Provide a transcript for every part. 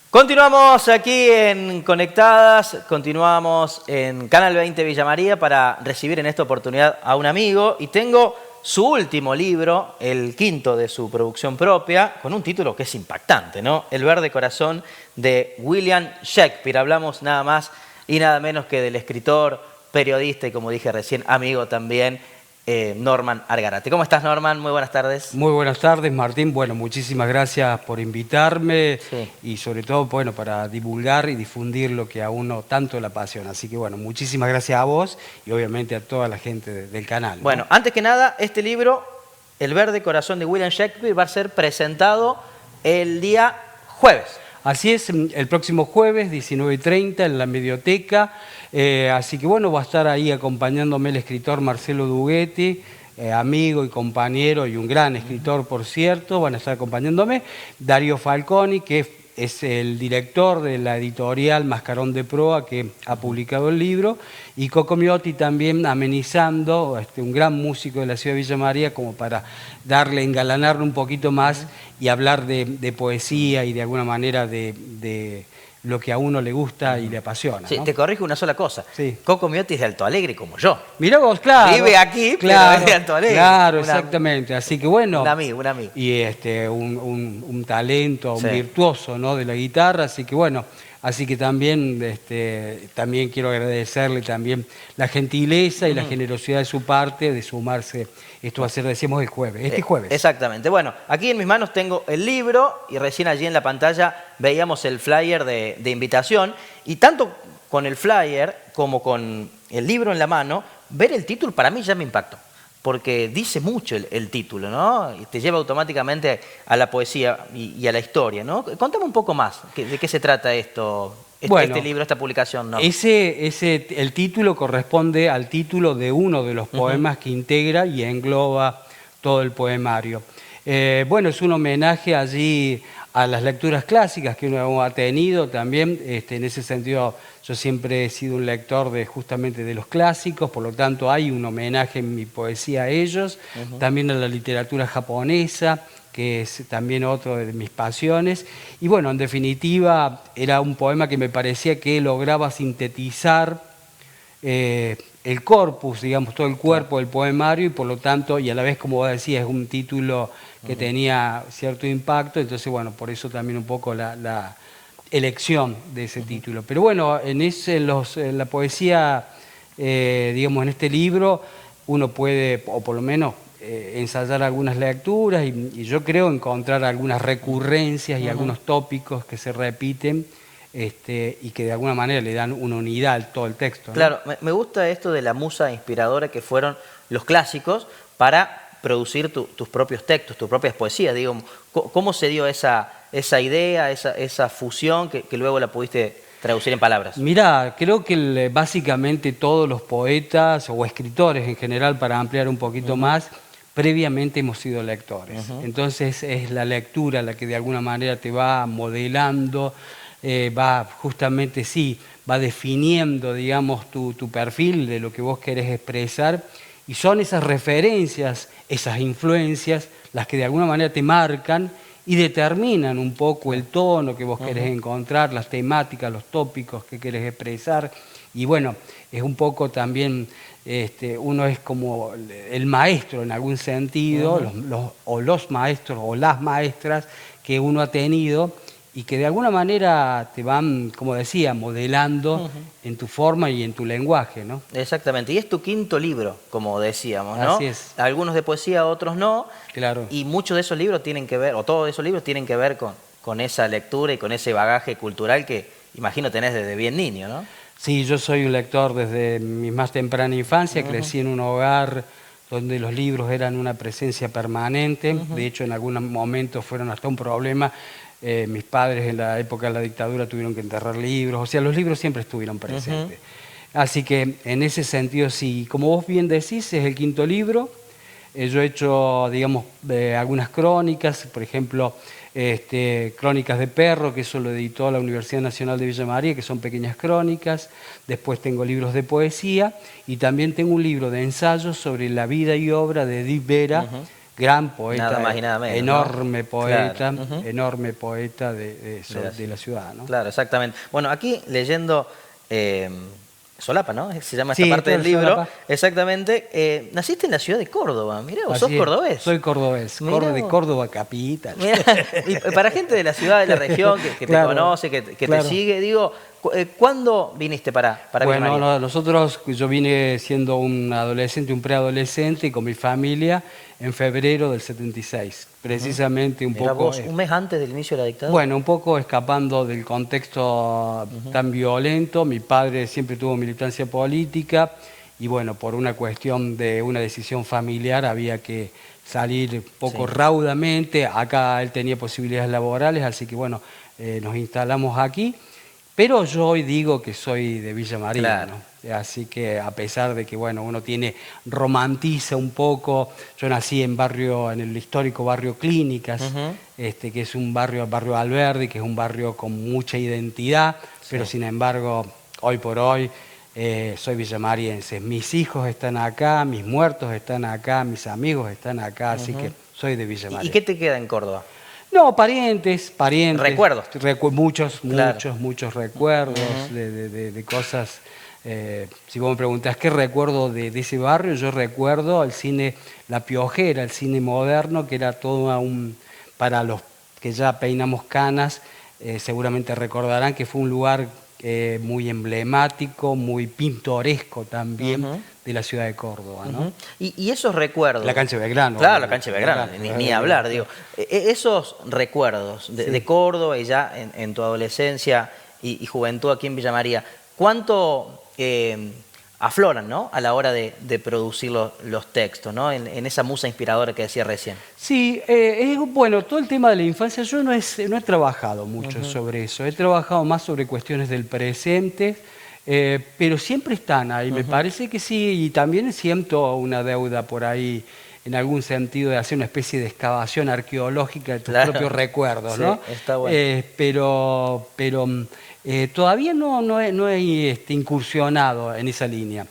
Continuamos aquí en Conectadas, continuamos en Canal 20 Villa María para recibir en esta oportunidad a un amigo y tengo su último libro, el quinto de su producción propia, con un título que es impactante, ¿no? El verde corazón de William Shakespeare. Hablamos nada más y nada menos que del escritor, periodista y, como dije recién, amigo también, Norman Argarate. ¿Cómo estás, Norman? Muy buenas tardes. Muy buenas tardes, Martín. Bueno, muchísimas gracias por invitarme Sí. y sobre todo, bueno, para divulgar y difundir lo que a uno tanto le apasiona. Así que, bueno, muchísimas gracias a vos y obviamente a toda la gente del canal, ¿no? Bueno, antes que nada, este libro, El verde corazón de William Shakespeare, va a ser presentado el día jueves. Así es, el próximo jueves, 19:30, en la Medioteca. Así que bueno, va a estar ahí acompañándome el escritor Marcelo Dughetti, amigo y compañero y un gran escritor, por cierto. Van a estar acompañándome Darío Falconi, que es el director de la editorial Mascarón de Proa, que ha publicado el libro, y Coco Miotti también amenizando, un gran músico de la ciudad de Villa María, como para engalanarle un poquito más y hablar de poesía y de alguna manera de lo que a uno le gusta y le apasiona, Sí, ¿no? te corrijo una sola cosa. Sí. Coco Miotti es de Alto Alegre, como yo. Mirá vos, claro. Vive aquí, claro, pero es de Alto Alegre. Claro, exactamente. Así que bueno. Un amigo. Y un talento, Sí. un virtuoso, ¿no?, de la guitarra. Así que bueno, así que también, también quiero agradecerle también la gentileza y la generosidad de su parte de sumarse. Esto va a ser, decíamos, el jueves, este jueves. Exactamente. Bueno, aquí en mis manos tengo el libro y recién allí en la pantalla veíamos el flyer de invitación. Y tanto con el flyer como con el libro en la mano, ver el título para mí ya me impactó. Porque dice mucho el título, ¿no? Y te lleva automáticamente a la poesía y a la historia, ¿no? Contame un poco más, ¿de qué se trata esto? Bueno, este libro, esta publicación, ¿no? El título corresponde al título de uno de los poemas que integra y engloba todo el poemario. Bueno, es un homenaje allí a las lecturas clásicas que uno ha tenido también. En ese sentido, yo siempre he sido un lector justamente de los clásicos, por lo tanto hay un homenaje en mi poesía a ellos, también a la literatura japonesa, que es también otro de mis pasiones. Y bueno, en definitiva, era un poema que me parecía que lograba sintetizar el corpus, digamos, todo el cuerpo del poemario, y por lo tanto, y a la vez, como vos decías, es un título que tenía cierto impacto. Entonces, bueno, por eso también un poco la elección de ese título. Pero bueno, en la poesía, digamos, en este libro, uno puede, o por lo menos, ensayar algunas lecturas y yo creo encontrar algunas recurrencias y algunos tópicos que se repiten y que de alguna manera le dan una unidad a todo el texto, ¿no? Claro, me gusta esto de la musa inspiradora que fueron los clásicos para producir tus propios textos, tus propias poesías. Digo, ¿cómo se dio esa idea, esa fusión que luego la pudiste traducir en palabras? Mirá, creo que básicamente todos los poetas o escritores en general, para ampliar un poquito más, previamente hemos sido lectores. Entonces es la lectura la que de alguna manera te va modelando, va justamente, va definiendo, digamos, tu perfil de lo que vos querés expresar, y son esas referencias, esas influencias, las que de alguna manera te marcan y determinan un poco el tono que vos querés encontrar, las temáticas, los tópicos que querés expresar. Y bueno, es un poco también, uno es como el maestro en algún sentido, los maestros o las maestras que uno ha tenido y que de alguna manera te van, como decía, modelando en tu forma y en tu lenguaje, ¿no? Exactamente, y es tu quinto libro, como decíamos, ¿no? Así es. Algunos de poesía, otros no. Claro. Y muchos de esos libros tienen que ver, o todos esos libros tienen que ver con esa lectura y con ese bagaje cultural que imagino tenés desde bien niño, ¿no? Sí, yo soy un lector desde mi más temprana infancia, crecí en un hogar donde los libros eran una presencia permanente. De hecho, en algunos momentos fueron hasta un problema. Mis padres en la época de la dictadura tuvieron que enterrar libros, o sea, los libros siempre estuvieron presentes. Así que en ese sentido sí, como vos bien decís, es el quinto libro. Yo he hecho, digamos, algunas crónicas, por ejemplo, Crónicas de Perro, que eso lo editó la Universidad Nacional de Villa María, que son pequeñas crónicas. Después tengo libros de poesía y también tengo un libro de ensayos sobre la vida y obra de Edith Vera, gran poeta, Nada más y nada menos, enorme ¿no? poeta, Claro. Ujú. enorme poeta de la ciudad, ¿no? Claro, exactamente. Bueno, aquí leyendo Solapa, ¿no? Se llama esta Sí, parte del esto es libro. Solapa. Exactamente. Naciste en la ciudad de Córdoba, mirá, vos sos Así es, cordobés. soy cordobés, Mirá de vos. Córdoba capital. Mirá, y para gente de la ciudad, de la región, que Claro, te conoce, que claro. te sigue, digo, ¿cuándo viniste para Villa Bueno, María? yo vine siendo un adolescente, un preadolescente, y con mi familia en febrero del 76. Precisamente un Mirá poco... vos, un mes antes del inicio de la dictadura. Bueno, un poco escapando del contexto tan violento. Mi padre siempre tuvo militancia política y bueno, por una cuestión de una decisión familiar había que salir un poco Sí. raudamente. Acá él tenía posibilidades laborales, así que bueno, nos instalamos aquí. Pero yo hoy digo que soy de Villa María, Claro. ¿no? Así que a pesar de que bueno, uno romantiza un poco, yo nací en el histórico barrio Clínicas, que es un barrio Alberdi, que es un barrio con mucha identidad, pero sin embargo, hoy por hoy soy villamariense. Mis hijos están acá, mis muertos están acá, mis amigos están acá, así que soy de Villa María. ¿Y qué te queda en Córdoba? No, parientes. Recuerdos. Muchos Claro. recuerdos de cosas. Si vos me preguntás qué recuerdo de ese barrio, yo recuerdo el cine La Piojera, el cine moderno, que era todo para los que ya peinamos canas, seguramente recordarán que fue un lugar muy emblemático, muy pintoresco también de la ciudad de Córdoba, ¿no? Y esos recuerdos. La cancha de Belgrano. Claro, la cancha de Belgrano, Belgrano. ni hablar, digo. Esos recuerdos de Córdoba y ya en tu adolescencia y juventud aquí en Villa María, ¿cuánto afloran, ¿no? A la hora de producir los textos, ¿no? En esa musa inspiradora que decía recién. Sí, bueno, todo el tema de la infancia, yo no he trabajado mucho sobre eso, he trabajado más sobre cuestiones del presente, pero siempre están ahí, me parece que sí, y también siento una deuda por ahí, en algún sentido, de hacer una especie de excavación arqueológica de tus propios recuerdos, sí, ¿no? Está bueno. Todavía no he incursionado en esa línea.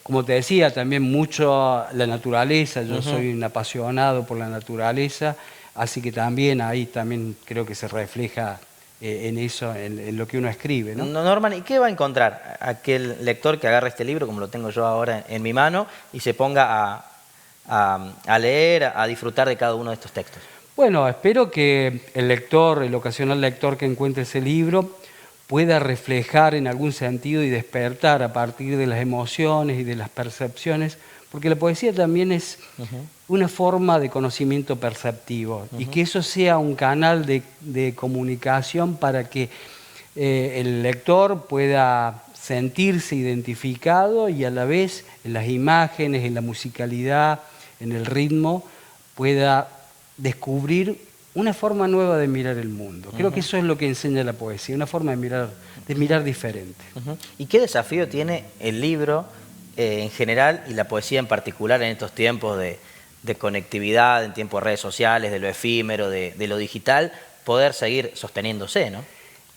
Como te decía, también mucho la naturaleza, yo soy un apasionado por la naturaleza, así que también ahí también creo que se refleja en eso, en lo que uno escribe, ¿no? Norman, ¿y qué va a encontrar aquel lector que agarre este libro, como lo tengo yo ahora en mi mano, y se ponga a leer, a disfrutar de cada uno de estos textos? Bueno, espero que el ocasional lector que encuentre ese libro, pueda reflejar en algún sentido y despertar a partir de las emociones y de las percepciones, porque la poesía también es una forma de conocimiento perceptivo y que eso sea un canal de comunicación para que el lector pueda sentirse identificado y a la vez en las imágenes, en la musicalidad, en el ritmo, pueda descubrir una forma nueva de mirar el mundo. Creo que eso es lo que enseña la poesía, una forma de mirar diferente. ¿Y qué desafío tiene el libro en general y la poesía en particular en estos tiempos de conectividad, en tiempos de redes sociales, de lo efímero, de lo digital, poder seguir sosteniéndose, ¿no?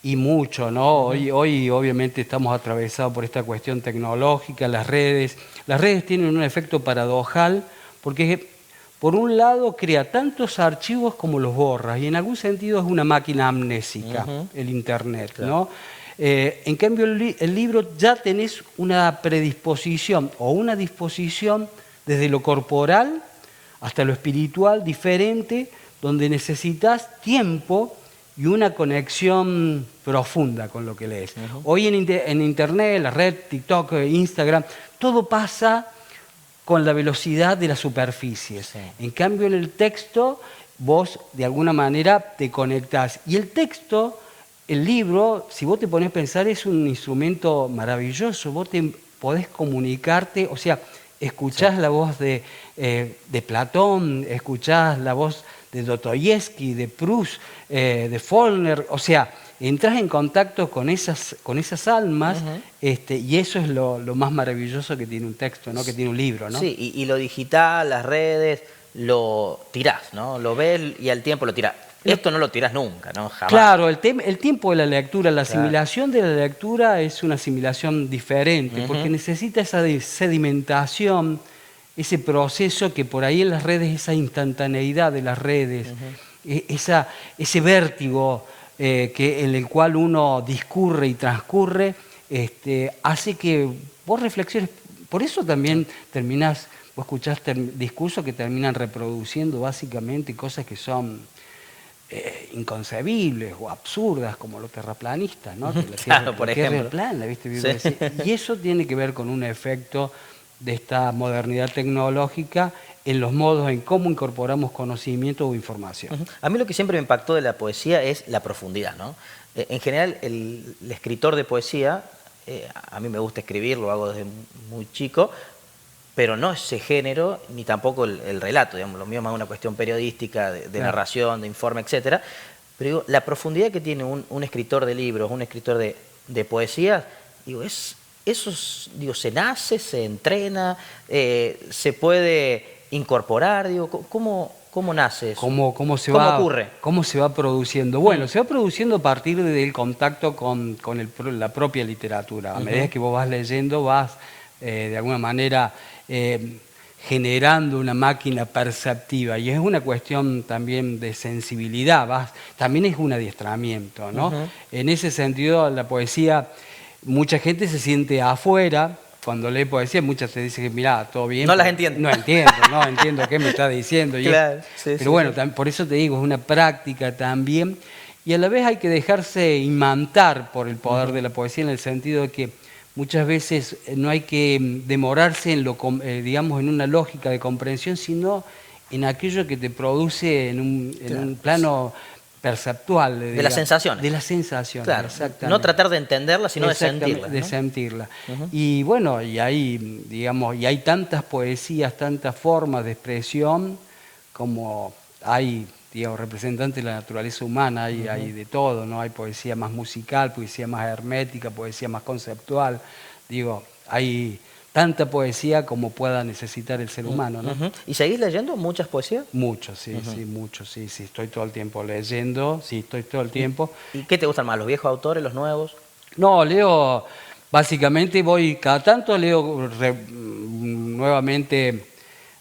Y mucho, ¿no? Hoy obviamente estamos atravesados por esta cuestión tecnológica, las redes. Las redes tienen un efecto paradojal porque por un lado crea tantos archivos como los borra y en algún sentido es una máquina amnésica el Internet, Claro. ¿no? En cambio el libro ya tenés una predisposición o una disposición desde lo corporal hasta lo espiritual diferente, donde necesitas tiempo y una conexión profunda con lo que lees. Hoy en Internet, la red, TikTok, Instagram, todo pasa con la velocidad de las superficies. Sí. En cambio, en el texto, vos de alguna manera te conectás. Y el texto, el libro, si vos te ponés a pensar, es un instrumento maravilloso. Vos podés comunicarte, o sea, escuchás la voz de Platón, escuchás la voz de Dostoyevsky, de Proust, de Faulkner, o sea, entras en contacto con esas almas y eso es lo más maravilloso que tiene un texto, ¿no? Que tiene un libro, ¿no? Sí, y lo digital, las redes, lo tirás, ¿no? Lo ves y al tiempo lo tirás. Esto no lo tirás nunca, ¿no? Jamás. Claro, el tiempo de la lectura, la asimilación de la lectura es una asimilación diferente, porque necesita esa sedimentación ese proceso que por ahí en las redes, esa instantaneidad de las redes, ese vértigo en el cual uno discurre y transcurre, hace que vos reflexiones. Por eso también vos escuchás discursos que terminan reproduciendo básicamente cosas que son inconcebibles o absurdas, como los terraplanistas, ¿no? Que Claro, por ejemplo. Tierra es plana, ¿viste? Sí. Y eso tiene que ver con un efecto de esta modernidad tecnológica en los modos en cómo incorporamos conocimiento o información. A mí lo que siempre me impactó de la poesía es la profundidad, ¿no? En general, el escritor de poesía, a mí me gusta escribir, lo hago desde muy chico, pero no ese género, ni tampoco el relato, digamos, lo mío es más una cuestión periodística, de Claro. narración, de informe, etcétera. Pero digo, la profundidad que tiene un escritor de libros, un escritor de poesía, digo, digo, se nace, se entrena, se puede incorporar, digo, ¿cómo nace eso? ¿Cómo ocurre? ¿Cómo se va produciendo? Bueno, se va produciendo a partir del contacto con la propia literatura. A medida que vos vas leyendo, vas de alguna manera generando una máquina perceptiva, y es una cuestión también de sensibilidad, también es un adiestramiento, ¿no? En ese sentido, la poesía, mucha gente se siente afuera. Cuando lee poesía, muchas se dicen que, mirá, todo bien. No las entiendo. No entiendo qué me está diciendo. Claro, pero bueno, por eso te digo, es una práctica también. Y a la vez hay que dejarse imantar por el poder de la poesía, en el sentido de que muchas veces no hay que demorarse digamos, en una lógica de comprensión, sino en aquello que te produce en un plano perceptual. De las sensaciones. De las sensaciones, claro. exactamente. No tratar de entenderla, sino de sentirla. De sentirla. Y bueno, y hay tantas poesías, tantas formas de expresión, como hay, digamos, representantes de la naturaleza humana, hay de todo, ¿no? Hay poesía más musical, poesía más hermética, poesía más conceptual. Digo, hay tanta poesía como pueda necesitar el ser humano, ¿no? ¿Y seguís leyendo muchas poesías? Mucho, sí, sí. Estoy todo el tiempo leyendo, estoy todo el tiempo. ¿Y qué te gustan más, los viejos autores, los nuevos? No, leo, básicamente cada tanto leo nuevamente,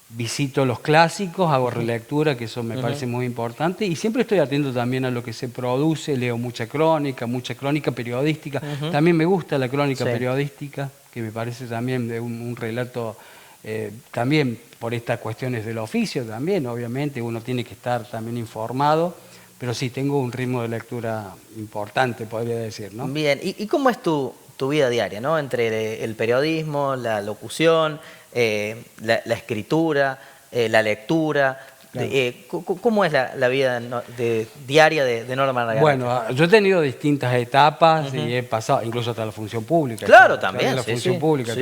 visito los clásicos, hago relectura, que eso me parece muy importante, y siempre estoy atento también a lo que se produce, leo mucha crónica periodística. También me gusta la crónica periodística, que me parece también de un relato, también por estas cuestiones del oficio también, obviamente, uno tiene que estar también informado, pero sí, tengo un ritmo de lectura importante, podría decir, ¿no? Bien, ¿y cómo es tu vida diaria, ¿no? Entre el periodismo, la locución, la escritura, la lectura? Claro. ¿Cómo es la vida diaria de Norman Largareta? Bueno, yo he tenido distintas etapas y he pasado, incluso hasta la función pública. Claro, también. La función pública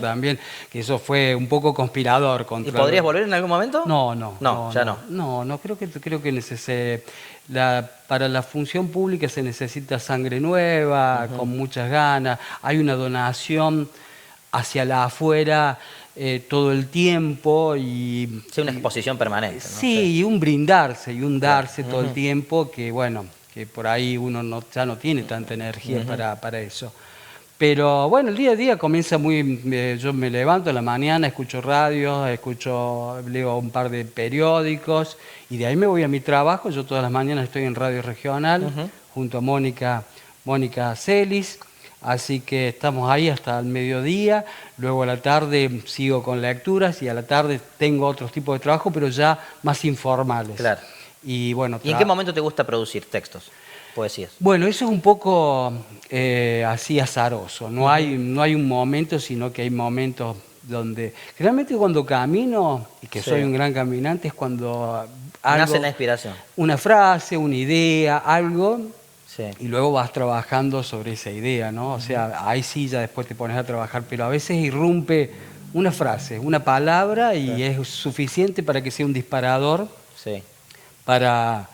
también, que eso fue un poco conspirador contra. ¿Y podrías volver en algún momento? No, ya no. No, creo que para la función pública se necesita sangre nueva, con muchas ganas. Hay una donación hacia la afuera todo el tiempo y... Sí, una exposición permanente, ¿no? Sí, y un brindarse y un darse todo el tiempo, que bueno, que por ahí uno ya no tiene tanta energía para eso. Pero bueno, el día a día comienza yo me levanto en la mañana, escucho radio, leo un par de periódicos y de ahí me voy a mi trabajo. Yo todas las mañanas estoy en Radio Regional junto a Mónica Celis. Así que estamos ahí hasta el mediodía, luego a la tarde sigo con lecturas y a la tarde tengo otros tipos de trabajo, pero ya más informales. Claro. Y bueno, ¿Y en qué momento te gusta producir textos, poesías? Bueno, eso es un poco así azaroso, no hay un momento, sino que hay momentos donde... Generalmente cuando camino, y que soy un gran caminante, es cuando nace la inspiración. Una frase, una idea, algo... Sí. Y luego vas trabajando sobre esa idea, ¿no? O sea, ahí sí ya después te pones a trabajar, pero a veces irrumpe una frase, una palabra y es suficiente para que sea un disparador para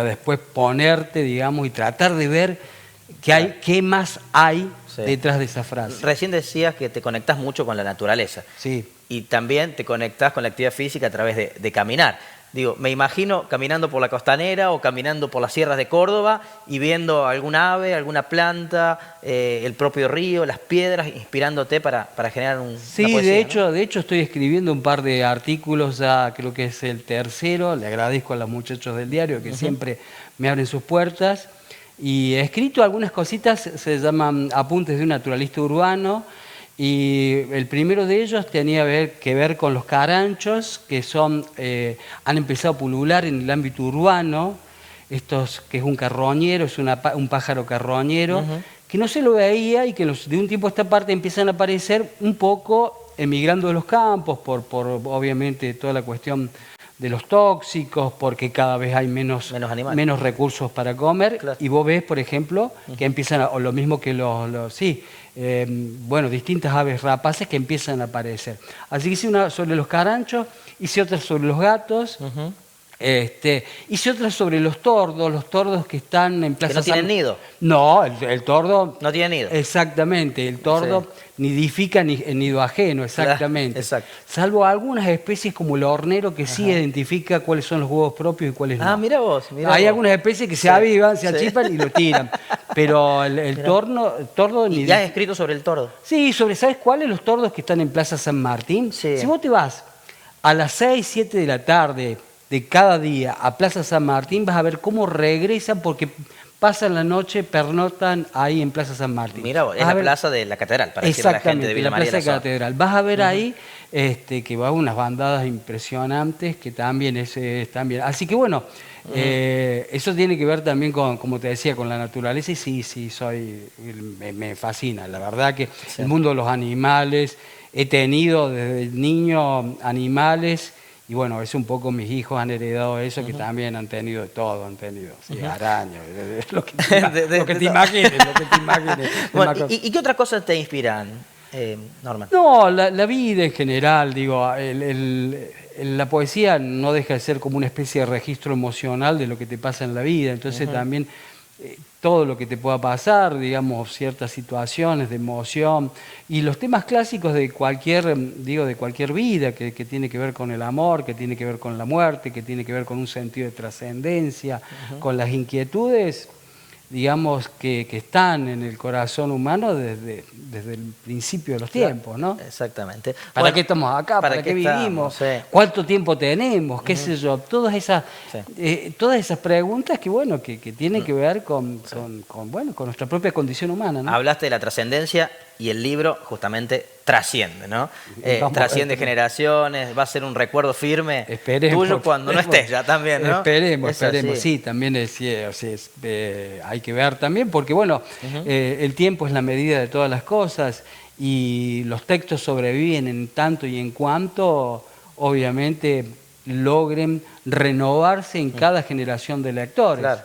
después ponerte, digamos, y tratar de ver qué más hay detrás de esa frase. Recién decías que te conectás mucho con la naturaleza. Sí. Y también te conectás con la actividad física a través de caminar. Digo, me imagino caminando por la costanera o caminando por las sierras de Córdoba y viendo algún ave, alguna planta, el propio río, las piedras, inspirándote para generar una poesía, ¿no? De hecho estoy escribiendo un par de artículos, ya creo que es el tercero, le agradezco a los muchachos del diario que siempre me abren sus puertas, y he escrito algunas cositas, se llaman Apuntes de un naturalista urbano, y el primero de ellos tenía que ver con los caranchos, que han empezado a pulular en el ámbito urbano, que es un carroñero, es un pájaro carroñero, que no se lo veía y que de un tiempo a esta parte empiezan a aparecer un poco emigrando de los campos, por obviamente toda la cuestión de los tóxicos, porque cada vez hay menos recursos para comer. Claro. Y vos ves, por ejemplo, que empiezan, o lo mismo que distintas aves rapaces que empiezan a aparecer. Así que hice una sobre los caranchos, hice otra sobre los gatos, hice otra sobre los tordos que están en Plaza ¿Que no tienen nido? No, el tordo... No tiene nido. Exactamente, el tordo nidifica en nido ajeno, exactamente. Exacto. Salvo algunas especies como el hornero que sí identifica cuáles son los huevos propios y cuáles no. Ah, mira vos. Hay algunas especies que se avivan, se achipan y lo tiran. Pero el tordo... ¿Y ya has escrito sobre el tordo? Sí, ¿sabes cuáles? Los tordos que están en Plaza San Martín. Sí. Si vos te vas a las 6, 7 de la tarde de cada día a Plaza San Martín, vas a ver cómo regresan porque pasan la noche, pernotan ahí en Plaza San Martín. Mira, es la plaza de la catedral, para decirle a la gente de Villa María. La plaza de la catedral. Vas a ver ahí que va unas bandadas impresionantes que también están bien. Así que bueno, eso tiene que ver también con, como te decía, con la naturaleza, y sí, me fascina. La verdad que el mundo de los animales, he tenido desde niño animales. Y bueno, es un poco, mis hijos han heredado eso, que también han tenido de todo, arañas, lo que te imagines. Bueno, ¿y qué otras cosas te inspiran, Norman? No, la vida en general, digo, la poesía no deja de ser como una especie de registro emocional de lo que te pasa en la vida, entonces también todo lo que te pueda pasar, digamos, ciertas situaciones de emoción, y los temas clásicos de cualquier vida, que tiene que ver con el amor, que tiene que ver con la muerte, que tiene que ver con un sentido de trascendencia, con las inquietudes, digamos, que están en el corazón humano desde el principio de los tiempos, ¿no? Exactamente. ¿Para qué estamos acá? ¿Para qué vivimos? ¿Cuánto tiempo tenemos? ¿Qué sé yo? Todas esas preguntas que tienen que ver con nuestra propia condición humana, ¿no? Hablaste de la trascendencia y el libro justamente trasciende, ¿no? Trasciende generaciones, va a ser un recuerdo firme tuyo cuando no estés ya también, ¿no? Esperemos. Sí, también hay que ver también, porque bueno, el tiempo es la medida de todas las cosas, y los textos sobreviven en tanto y en cuanto, obviamente, logren renovarse en cada generación de lectores. Claro.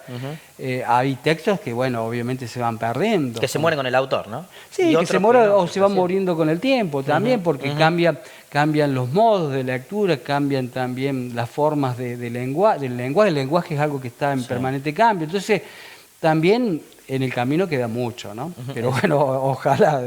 Hay textos que, bueno, obviamente se van perdiendo. Que se mueren con el autor, ¿no? Sí, que se mueren o se van muriendo con el tiempo también, porque cambian los modos de lectura, cambian también las formas del lenguaje. El lenguaje es algo que está en permanente cambio. Entonces, también en el camino queda mucho, ¿no? Pero bueno, ojalá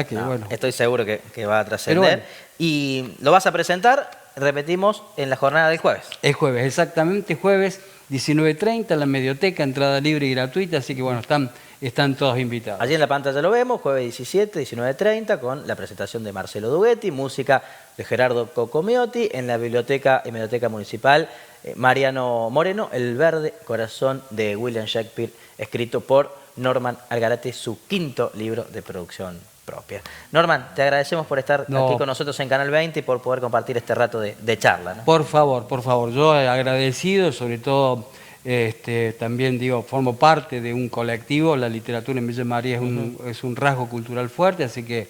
que, bueno. Estoy seguro que va a trascender. Bueno. Y lo vas a presentar, repetimos, en la jornada del jueves. El jueves, exactamente, jueves 19:30, en la Medioteca, entrada libre y gratuita, así que bueno, están todos invitados. Allí en la pantalla lo vemos, jueves 17, 19:30, con la presentación de Marcelo Duguetti, música de Gerardo Cocomiotti, en la biblioteca y Medioteca Municipal, Mariano Moreno, El verde corazón de William Shakespeare, escrito por Norman Algarate, su quinto libro de producción propia. Norman, te agradecemos por estar aquí con nosotros en Canal 20 y por poder compartir este rato de charla, ¿no? Por favor, yo agradecido, sobre todo también formo parte de un colectivo, la literatura en Villa María es un rasgo cultural fuerte, así que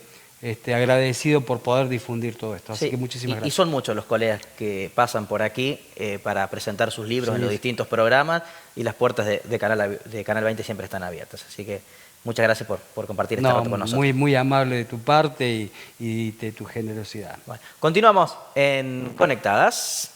agradecido por poder difundir todo esto, así que muchísimas gracias. Y son muchos los colegas que pasan por aquí para presentar sus libros en los distintos programas, y las puertas de Canal 20 siempre están abiertas, así que muchas gracias por compartir este rato con nosotros. Muy amable de tu parte y de tu generosidad. Bueno, continuamos en Conectadas.